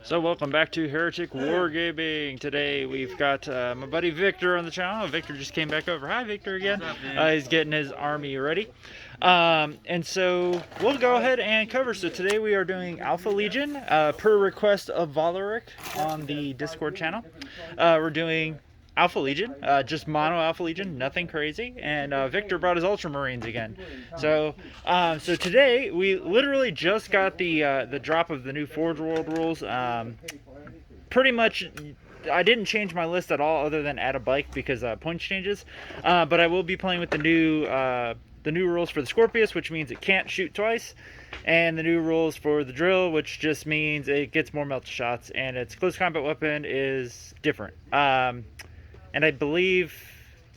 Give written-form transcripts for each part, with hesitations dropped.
So welcome back to Heretic Wargaming. Today we've got my buddy Victor on the channel. Victor just came back over. Hi Victor again. What's up, man? He's getting his army ready. And so we'll go ahead and cover. So today we are doing Alpha Legion per request of Volarich on the Discord channel. We're doing Alpha Legion, just mono Alpha Legion, nothing crazy. And Victor brought his Ultramarines again. So so today we literally just got the drop of the new Forgeworld Rules. Pretty much, I didn't change my list at all, other than add a bike because points changes. But I will be playing with the new rules for the Scorpius, which means it can't shoot twice, and the new rules for the drill, which just means it gets more melt shots, and its close combat weapon is different. And I believe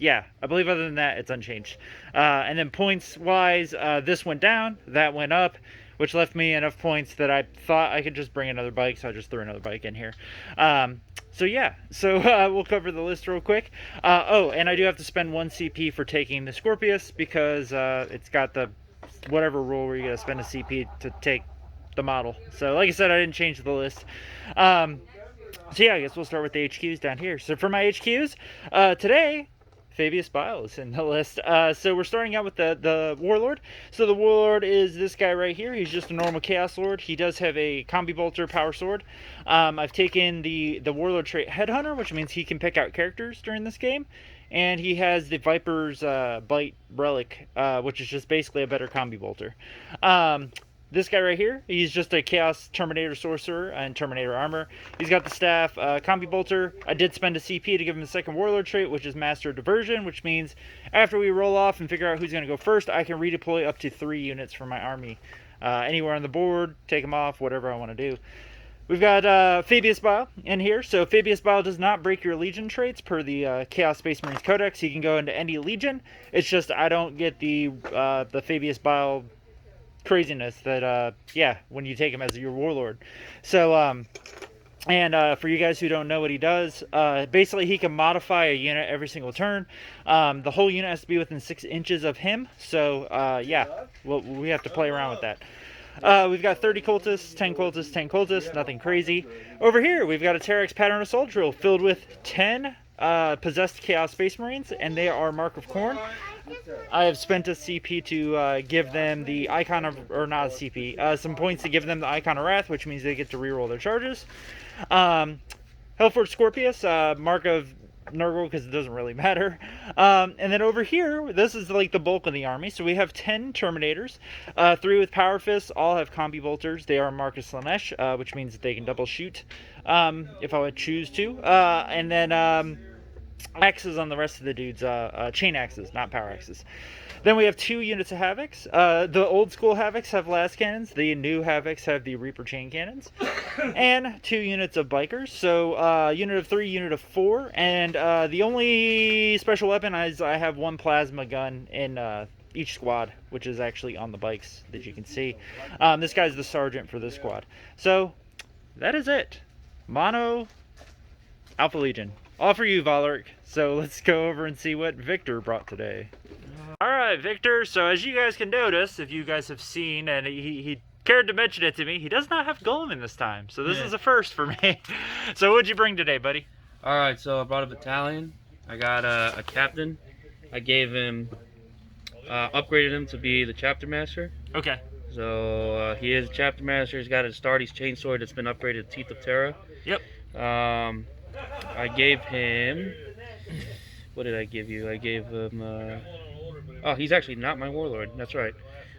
other than that, it's unchanged. And then points-wise, this went down, that went up, which left me enough points that I thought I could just bring another bike, so I just threw another bike in here. So yeah, we'll cover the list real quick. Oh, and I do have to spend 1 CP for taking the Scorpius, because it's got the whatever rule where you gotta spend a CP to take the model. So like I said, I didn't change the list. So yeah, I guess we'll start with the HQs down here. So for my HQs, today, Fabius Bile is in the list. So we're starting out with the Warlord. So the Warlord is this guy right here. He's just a normal Chaos Lord. He does have a Combi Bolter Power Sword. I've taken the Warlord trait Headhunter, which means he can pick out characters during this game. And he has the Viper's Bite Relic, which is just basically a better Combi Bolter. This guy right here, he's just a Chaos Terminator Sorcerer and Terminator Armor. He's got the staff, Combi Bolter. I did spend a CP to give him the second Warlord trait, which is Master Diversion, which means after we roll off and figure out who's going to go first, I can redeploy up to 3 units from my army. Anywhere on the board, take them off, whatever I want to do. We've got Fabius Bile in here. So Fabius Bile does not break your Legion traits per the Chaos Space Marines Codex. He can go into any Legion. It's just I don't get the Fabius Bile craziness that when you take him as your Warlord. So for you guys who don't know what he does, basically he can modify a unit every single turn. The whole unit has to be within 6 inches of him. So we have to play around with that. We've got 30 cultists, 10 cultists, 10 cultists, nothing crazy. Over here we've got a Terex Pattern Assault Drill filled with 10 possessed Chaos Space Marines, and they are Mark of Khorne. I have spent a CP to give them the icon of, or not a CP, some points to give them the icon of Wrath, which means they get to reroll their charges. Hellforge Scorpius, Mark of Nurgle, because it doesn't really matter. And then over here, this is like the bulk of the army. So we have 10 Terminators, 3 with Power Fists, all have Combi Bolters. They are Mark of Slaanesh, which means that they can double shoot if I would choose to. And then axes on the rest of the dudes, chain axes, not power axes. Then we have 2 units of Havoks. The old school Havoks have lascannons. The new Havoks have the Reaper chain cannons. And 2 units of Bikers. So unit of 3, unit of 4. And the only special weapon is I have 1 plasma gun in each squad, which is actually on the bikes that you can see. This guy's the sergeant for this squad. So that is it. Mono Alpha Legion. All for you, Volarich. So let's go over and see what Victor brought today. Alright, Victor, so as you guys can notice, if you guys have seen, and he cared to mention it to me, he does not have Golem in this time. So this is a first for me. So what'd you bring today, buddy? Alright, so I brought a battalion. I got a captain. I gave him, upgraded him to be the chapter master. Okay. So he is chapter master. He's got a Astartes chainsword that's been upgraded to Teeth of Terra. Yep. I gave him, what did I give you? I gave him, oh, he's actually not my Warlord. That's right.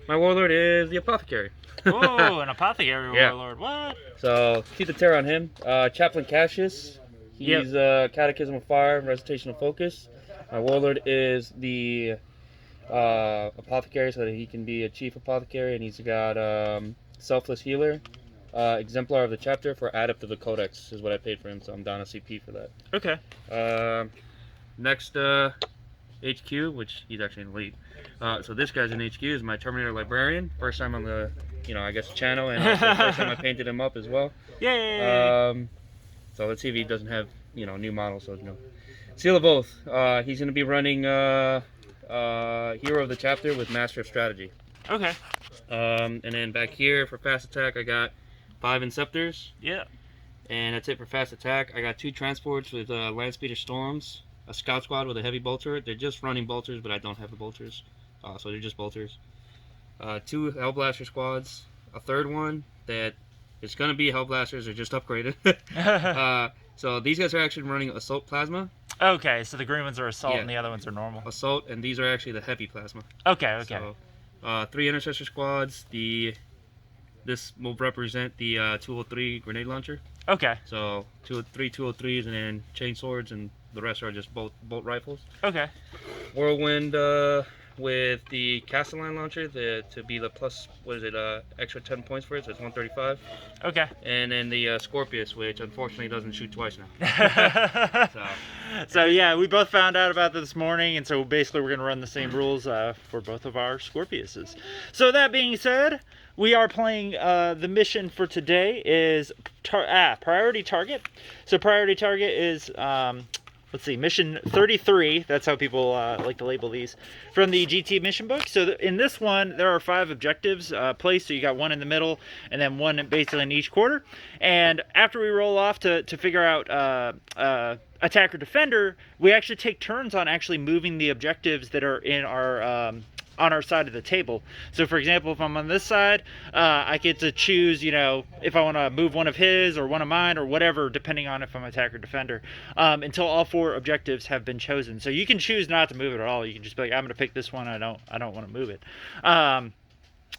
My Warlord is the Apothecary. Oh, an Apothecary Yeah. Warlord. What? So, Teeth of Terra on him. Chaplain Cassius. He's Catechism of Fire and Recitation of Focus. My Warlord is the Apothecary, so that he can be a Chief Apothecary, and he's got Selfless Healer. Exemplar of the chapter for Adept of the Codex is what I paid for him, so I'm down a CP for that. Okay. Next HQ, which he's actually in the lead. So this guy's in HQ is my Terminator Librarian. First time on the, I guess channel, and also the first time I painted him up as well. Yay! So let's see if he doesn't have, new models. So Seal of Oath. He's going to be running Hero of the Chapter with Master of Strategy. Okay. And then back here for fast attack, I got 5 Inceptors. Yeah. And that's it for fast attack. I got 2 transports with land speeder storms, a scout squad with a heavy bolter. They're just running bolters, but I don't have the bolters, so they're just bolters. 2 Hellblaster squads, a third one that is going to be Hellblasters, they're just upgraded. So these guys are actually running Assault Plasma. Okay, so the green ones are Assault Yeah. and the other ones are normal. Assault, and these are actually the Heavy Plasma. Okay, okay. So, 3 Intercessor squads. This will represent the 203 grenade launcher. Okay. So 3 203s and then chain swords, and the rest are just bolt rifles. Okay. Whirlwind with the Castellan launcher to be the plus, what is it, extra 10 points for it, so it's 135. Okay. And then the Scorpius, which unfortunately doesn't shoot twice now. So yeah, we both found out about this morning, and so basically we're going to run the same rules for both of our Scorpiuses. So that being said, we are playing, the mission for today is priority target. So priority target is, let's see, mission 33. That's how people like to label these from the GT mission book. So in this one, there are 5 objectives placed. So you got 1 in the middle and then 1 basically in each quarter. And after we roll off to figure out attacker defender, we actually take turns on actually moving the objectives that are in our on our side of the table. So for example, if I'm on this side, I get to choose, you know, if I want to move one of his or one of mine or whatever, depending on if I'm attacker defender, until all 4 objectives have been chosen. So you can choose not to move it at all. You can just be like, I'm going to pick this one. I don't want to move it.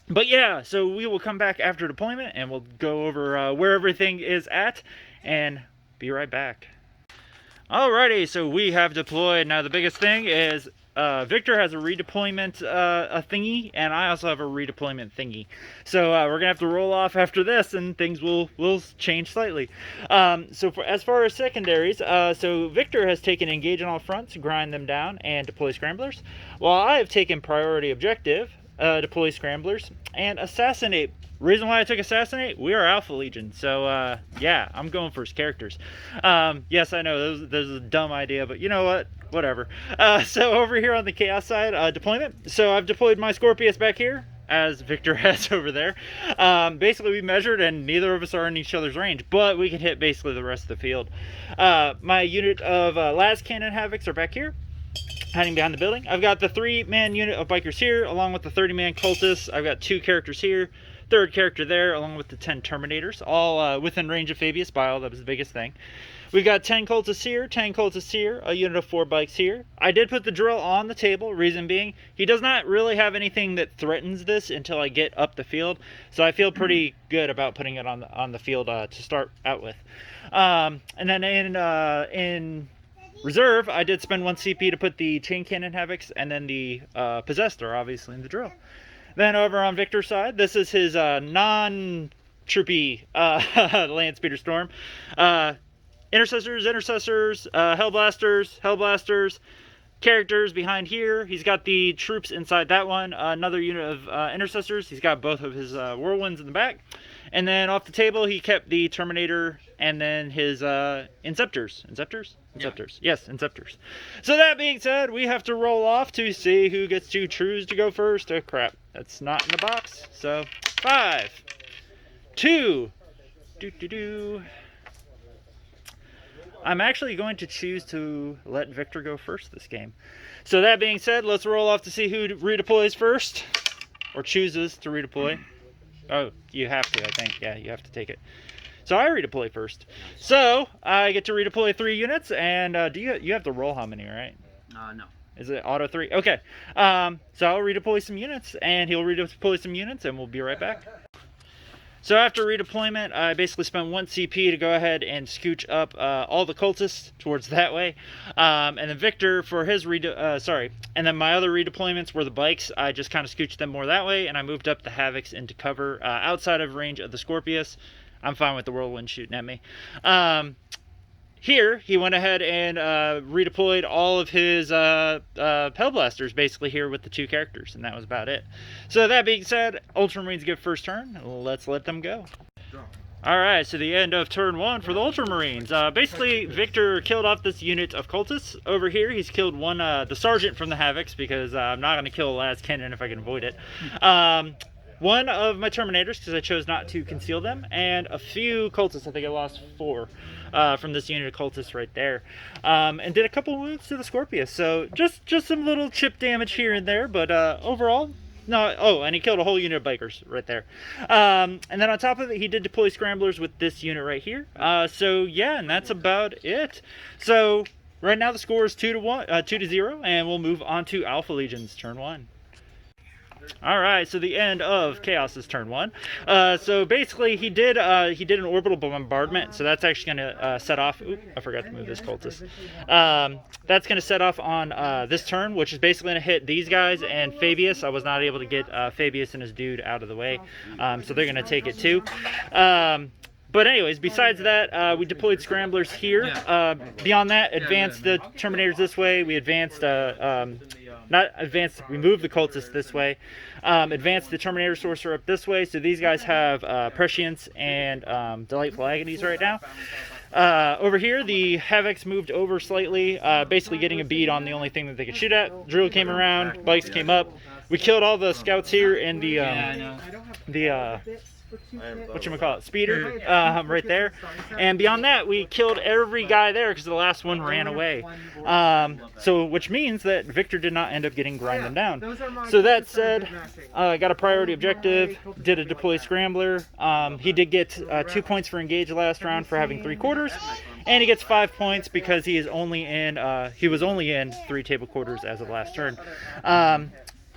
But yeah, so we will come back after deployment and we'll go over where everything is at and be right back. Alrighty, so we have deployed. Now the biggest thing is Victor has a redeployment a thingy, and I also have a redeployment thingy. So we're gonna have to roll off after this, and things will change slightly. So as far as secondaries, so Victor has taken engage on all fronts, grind them down, and deploy scramblers, while I have taken priority objective, deploy scramblers, and assassinate. Reason why I took assassinate, we are Alpha Legion, so yeah, I'm going for his characters. Yes, I know this is a dumb idea, but you know what, whatever. So over here on the chaos side, deployment, so I've deployed my Scorpius back here, as Victor has over there. Basically we measured and neither of us are in each other's range, but we can hit basically the rest of the field. My unit of lascannon Havoks are back here, hiding behind the building. I've got the 3-man unit of bikers here, along with the 30-man cultists. I've got 2 characters here, 3rd character there, along with the 10 Terminators, all within range of Fabius Bile. That was the biggest thing. We've got 10 cultists here, 10 cultists here, a unit of 4 bikes here. I did put the drill on the table, reason being, he does not really have anything that threatens this until I get up the field, so I feel pretty good about putting it on the field to start out with. And then in reserve, I did spend 1 CP to put the chain cannon Havoks, and then the possessed are obviously in the drill. Then over on Victor's side, this is his non-troopy land speeder storm. Intercessors, Hellblasters, characters behind here. He's got the troops inside that one. Another unit of Intercessors. He's got both of his Whirlwinds in the back. And then off the table, he kept the Terminator and then his Inceptors. Inceptors? Inceptors. Yeah. Yes, Inceptors. So that being said, we have to roll off to see who gets to choose to go first. Oh, crap. That's not in the box. So, 5, 2, I'm actually going to choose to let Victor go first this game. So that being said, let's roll off to see who redeploys first. Or chooses to redeploy. Oh, you have to, I think. Yeah, you have to take it. So I redeploy first. So I get to redeploy 3 units, and you have to roll how many, right? No. Is it auto 3? Okay. So I'll redeploy some units, and he'll redeploy some units, and we'll be right back. So after redeployment, I basically spent 1 CP to go ahead and scooch up all the cultists towards that way. And then Victor for his and then my other redeployments were the bikes. I just kind of scooched them more that way, and I moved up the Havoks into cover outside of range of the Scorpius. I'm fine with the Whirlwind shooting at me. Here, he went ahead and redeployed all of his Hellblasters basically here with the 2 characters, and that was about it. So that being said, Ultramarines get first turn. Let's let them go. Alright, so the end of turn 1 for the Ultramarines. Basically, Victor killed off this unit of cultists. Over here, he's killed one, the sergeant from the Havoks, because I'm not going to kill a lascannon if I can avoid it. one of my Terminators, because I chose not to conceal them, and a few Cultists. I think I lost 4 from this unit of Cultists right there. And did a couple wounds to the Scorpius. So just some little chip damage here and there, but overall, no. Oh, and he killed a whole unit of bikers right there. And then on top of it, he did deploy scramblers with this unit right here. So yeah, and that's about it. So right now the score is 2-0, and we'll move on to Alpha Legion's turn 1. All right, so the end of Chaos's turn 1. So basically, he did an orbital bombardment. So that's actually going to set off. Oop, I forgot to move this cultist. That's going to set off on this turn, which is basically going to hit these guys and Fabius. I was not able to get Fabius and his dude out of the way, so they're going to take it too. But anyways, besides that, we deployed scramblers here. Beyond that, advanced the Terminators this way. We advanced, we moved the Cultists this way. Advanced the Terminator Sorcerer up this way. So these guys have Prescience and Delightful Agonies right now. Over here, the Havoks moved over slightly, basically getting a bead on the only thing that they could shoot at. Drill came around, bikes came up. We killed all the scouts here in the whatchamacallit, speeder, right there. And beyond that, we killed every guy there because the last one ran away. So which means that Victor did not end up getting grinded down. So that said, got a priority objective, did a deploy scrambler. He did get 2 points for engage last round for having 3/4. And he gets 5 points because he was only in 3 table quarters as of last turn.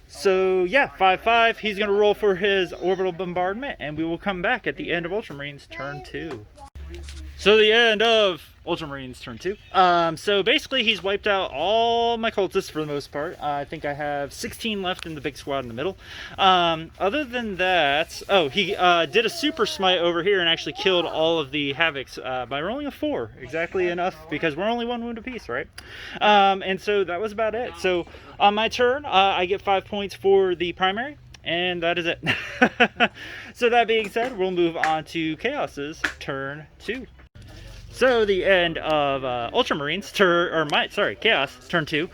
So yeah, 5/5. He's going to roll for his orbital bombardment, and we will come back at the end of Ultramarines turn 2. So the end of Ultramarines turn 2. So basically he's wiped out all my cultists for the most part. I think I have 16 left in the big squad in the middle. Other than that, oh, he did a super smite over here and actually killed all of the Havoks by rolling a 4. Exactly enough, because we're only 1 wound apiece, right? And so that was about it. So on my turn, I get 5 points for the primary. And that is it. So that being said, we'll move on to Chaos's turn 2. So the end of Ultramarines Chaos turn 2.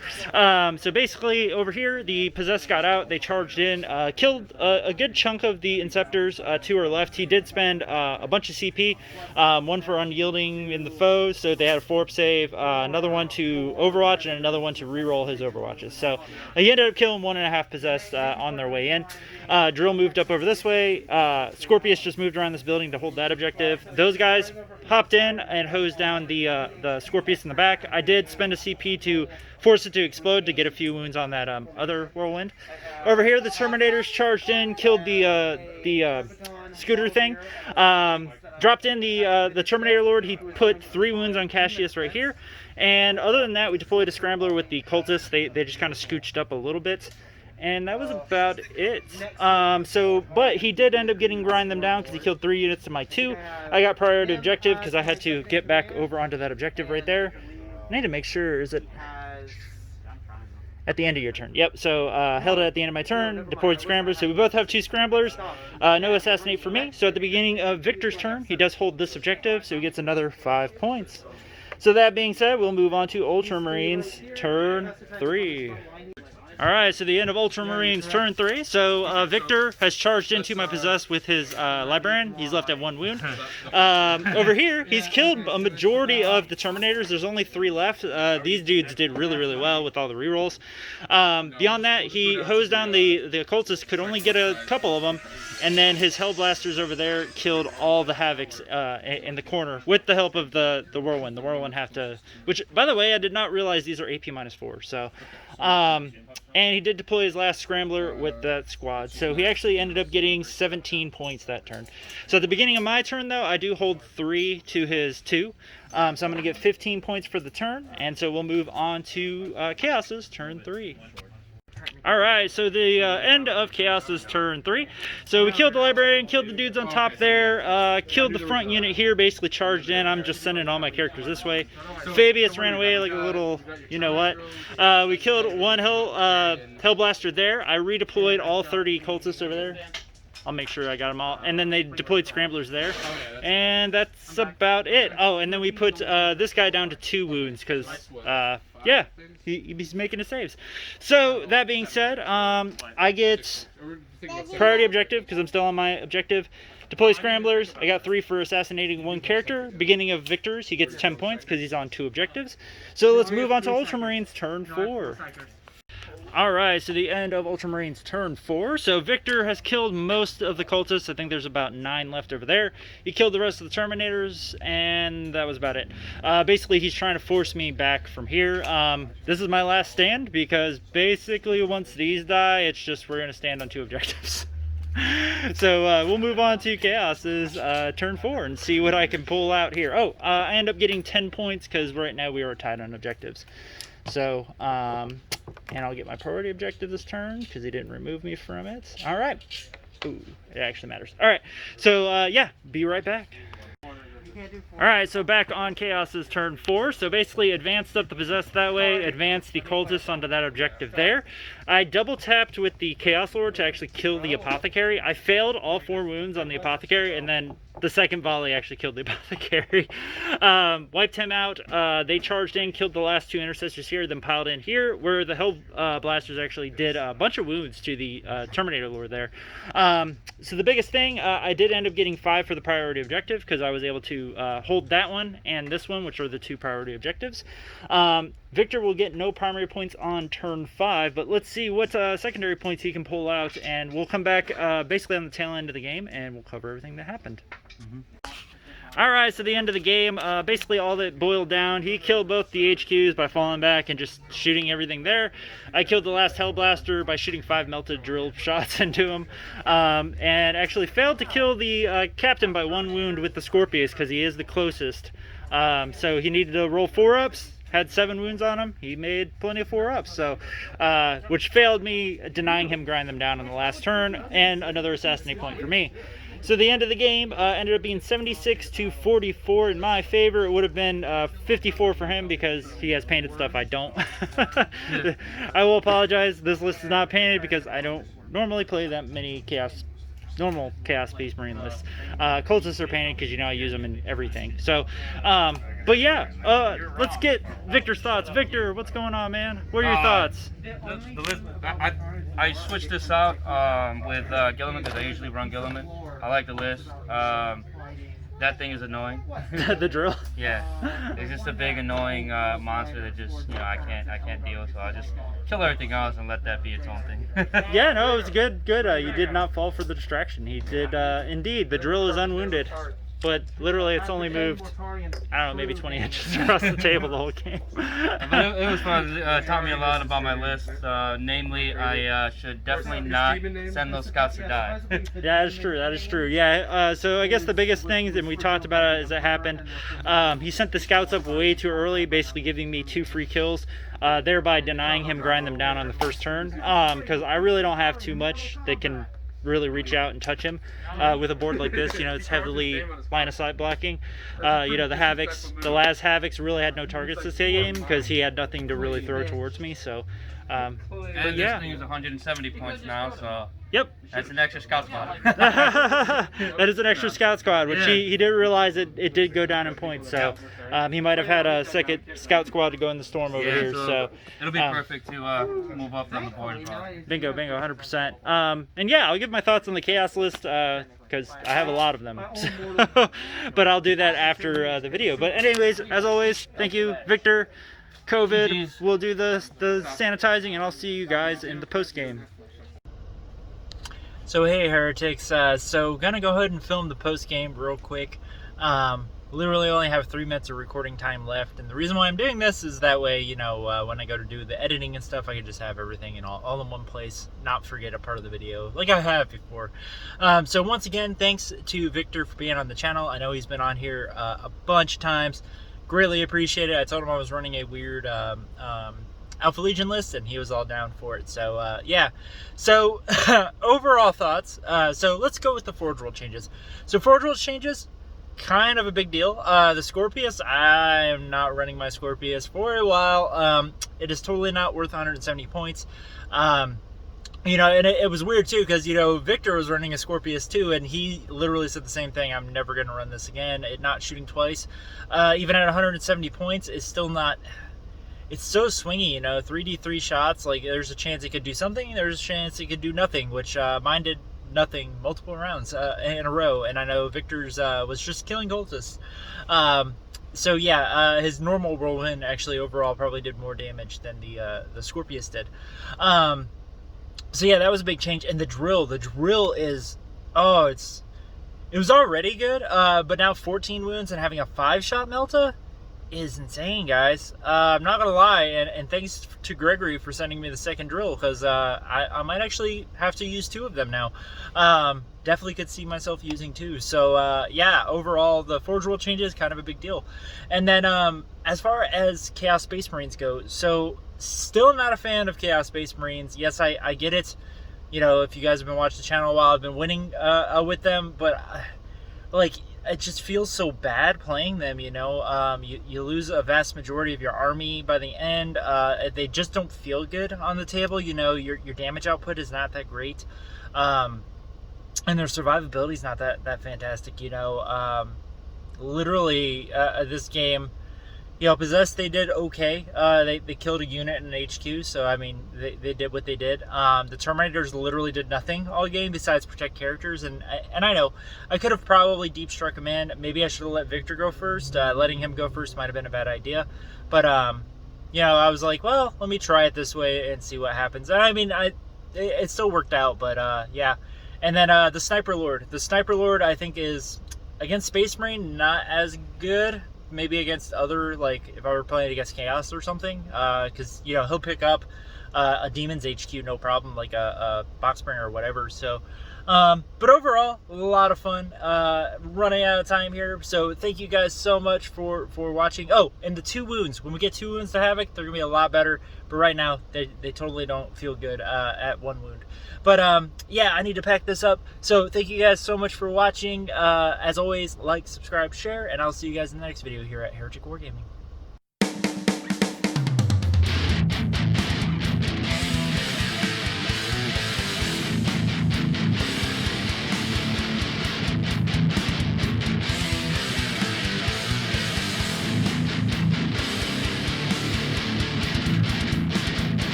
So basically over here the possessed got out, they charged in, killed a good chunk of the Inceptors to our left. He did spend a bunch of CP, one for unyielding in the foes, so they had a 4-up save, another one to Overwatch, and another one to reroll his Overwatches. So he ended up killing 1.5 possessed on their way in. Drill moved up over this way. Scorpius just moved around this building to hold that objective. Those guys hopped in and hosed down the Scorpius in the back. I did spend a CP to force it to explode to get a few wounds on that other whirlwind. Over here, the Terminators charged in, killed the scooter thing. Dropped in the Terminator Lord. He put 3 wounds on Cassius right here. And other than that, we deployed a scrambler with the Cultists. They just kind of scooched up a little bit. And that was about it. But he did end up getting grind them down because he killed 3 units to my 2. I got priority objective because I had to get back over onto that objective right there. I need to make sure, is it at the end of your turn? Yep, so held it at the end of my turn, deployed scramblers. So we both have 2 scramblers. No assassinate for me. So at the beginning of Victor's turn, he does hold this objective, so he gets another 5 points. So that being said, we'll move on to Ultramarines turn 3. Alright, so the end of Ultramarines turn 3. So Victor has charged into my possessed with his Librarian. He's left at 1 wound. Over here, he's killed a majority of the Terminators. There's only 3 left. These dudes did really, really well with all the rerolls. Beyond that, he hosed down the Cultists, could only get a couple of them. And then his Hellblasters over there killed all the Havoks in the corner with the help of the Whirlwind. The Whirlwind have to... Which, by the way, I did not realize these are AP -4. So... and he did deploy his last scrambler with that squad. So he actually ended up getting 17 points that turn. So at the beginning of my turn, though, I do hold 3 to his 2. So I'm going to get 15 points for the turn. And so we'll move on to Chaos's turn 3. Alright, so the end of Chaos's turn 3. So we killed the Librarian, killed the dudes on top there, killed the front unit here, basically charged in. I'm just sending all my characters this way. Fabius ran away like a little, you know what. We killed 1 Hellblaster there. I redeployed all 30 Cultists over there. I'll make sure I got them all. And then they deployed scramblers there. And that's about it. Oh, and then we put this guy down to 2 wounds because yeah, he's making his saves. So that being said, I get priority objective because I'm still on my objective. Deploy scramblers. I got 3 for assassinating 1 character. Beginning of victors, he gets 10 points because he's on 2 objectives. So let's move on to Ultramarines Turn 4. Alright, so the end of Ultramarines Turn 4. So Victor has killed most of the cultists. I think there's about 9 left over there. He killed the rest of the Terminators, and that was about it. Basically, he's trying to force me back from here. This is my last stand, because basically once these die, it's just we're going to stand on 2 objectives. So we'll move on to Chaos's Turn 4 and see what I can pull out here. Oh, I end up getting 10 points because right now we are tied on objectives. So, and I'll get my priority objective this turn because he didn't remove me from it. All right. Ooh, it actually matters. All right. So, yeah, be right back. All right, so back on Chaos's Turn 4. So basically advanced up the Possessed that way, advanced the Cultists onto that objective there. I double tapped with the Chaos Lord to actually kill the Apothecary. I failed all 4 wounds on the Apothecary, and then the second volley actually killed the Apothecary. Wiped him out. They charged in, killed the last 2 intercessors here, then piled in here, where the Hell Blasters actually did a bunch of wounds to the Terminator Lord there. So the biggest thing, I did end up getting 5 for the priority objective, because I was able to hold that one and this one, which are the 2 priority objectives. Victor will get no primary points on turn 5, but let's see what secondary points he can pull out, and we'll come back basically on the tail end of the game, and we'll cover everything that happened. Alright, so the end of the game, basically all that boiled down, he killed both the HQs by falling back and just shooting everything there. I killed the last Hellblaster by shooting 5 melted drill shots into him, and actually failed to kill the captain by 1 wound with the Scorpius, because he is the closest. So he needed to roll 4-ups. Had 7 wounds on him. He made plenty of 4-ups, so which failed me, denying him grind them down on the last turn, and another assassinate point for me. So the end of the game ended up being 76 to 44 in my favor. It would have been 54 for him because he has painted stuff I don't. I will apologize. This list is not painted because I don't normally play that many normal Chaos Space Marine lists. Cultists are painted because, you know, I use them in everything. So, but yeah, let's get Victor's thoughts. Victor, what's going on, man? What are your thoughts? The list, I switched this out with Gilliman because I usually run Gilliman. I like the list. That thing is annoying. The drill? Yeah, it's just a big annoying monster that just, you know, I can't deal. So I just kill everything else and let that be its own thing. Yeah, no, it was good. You did not fall for the distraction. He did indeed. The drill is unwounded, but literally it's only moved, I don't know, maybe 20 inches across the table the whole game. But it was fun. It taught me a lot about my list. Namely, I should definitely not send those scouts to die. Yeah, that is true. That is true. Yeah, so I guess the biggest thing, and we talked about it as it happened, he sent the scouts up way too early, basically giving me 2 free kills, thereby denying him grind them down on the first turn, because I really don't have too much that can really reach out and touch him with a board like this. You know, it's heavily line of sight blocking. You know, the Havoks, the last Havoks really had no targets this game because he had nothing to really throw towards me. So, and yeah. This thing is 170 points now, so yep, that's an extra scout squad. That is an extra scout squad, which he didn't realize it did go down in points. So he might have had a second scout squad to go in the storm over here. So it'll be perfect to move up on the board as well. Bingo, 100%. And yeah, I'll give my thoughts on the chaos list because I have a lot of them. So, but I'll do that after the video. But anyways, as always, thank you, Victor. COVID, we'll do the sanitizing, and I'll see you guys in the post game. So hey Heretics, so gonna go ahead and film the post game real quick. Literally only have 3 minutes of recording time left, and the reason why I'm doing this is that way, you know, when I go to do the editing and stuff, I can just have everything in all in one place, not forget a part of the video like I have before. So once again, thanks to Victor for being on the channel. I know he's been on here a bunch of times. Greatly appreciate it. I told him I was running a weird Alpha Legion list, and he was all down for it. So yeah, so overall thoughts. So let's go with the Forge World changes. So Forge World changes, kind of a big deal. The Scorpius, I am not running my Scorpius for a while. It is totally not worth 170 points. You know, and it was weird too, because, you know, Victor was running a Scorpius too, and he literally said the same thing. I'm never going to run this again. It not shooting twice, even at 170 points, is still not... it's so swingy, you know. 3d3 shots, like there's a chance it could do something, there's a chance it could do nothing, which mine did nothing multiple rounds in a row, and I know Victor's was just killing cultists. So yeah, his normal whirlwind actually overall probably did more damage than the Scorpius did. So yeah, that was a big change. And the drill is, oh, it was already good, but now 14 wounds and having a 5-shot melta is insane, guys. I'm not gonna lie, and thanks to Gregory for sending me the second drill, because I might actually have to use 2 of them now. Definitely could see myself using 2. So yeah, overall the Forgeworld changes, kind of a big deal. And then as far as Chaos Space Marines go, so still not a fan of Chaos Space Marines. Yes, I get it. You know, if you guys have been watching the channel a while, I've been winning with them, but like, it just feels so bad playing them, you know. You lose a vast majority of your army by the end. They just don't feel good on the table, you know. Your damage output is not that great, and their survivability is not that fantastic, you know. Literally, this game, you know, Possessed, they did okay. They killed a unit in an HQ, so I mean, they did what they did. The Terminators literally did nothing all game besides protect characters, and I know I could have probably deep struck him in. Maybe I should have let Victor go first. Letting him go first might have been a bad idea, but you know, I was like, well, let me try it this way and see what happens. And I mean, it still worked out, but yeah. And then the Sniper Lord. The Sniper Lord, I think, is against Space Marine not as good. Maybe against other, like if I were playing against Chaos or something, because you know, he'll pick up a Demon's HQ no problem, like a Boxbringer or whatever. So but overall, a lot of fun. Running out of time here, so thank you guys so much for watching. Oh, and the 2 wounds, when we get 2 wounds to Havoc, they're gonna be a lot better, but right now they totally don't feel good at 1 wound. But yeah, I need to pack this up, so thank you guys so much for watching. As always, like, subscribe, share, and I'll see you guys in the next video here at Heretic Wargaming.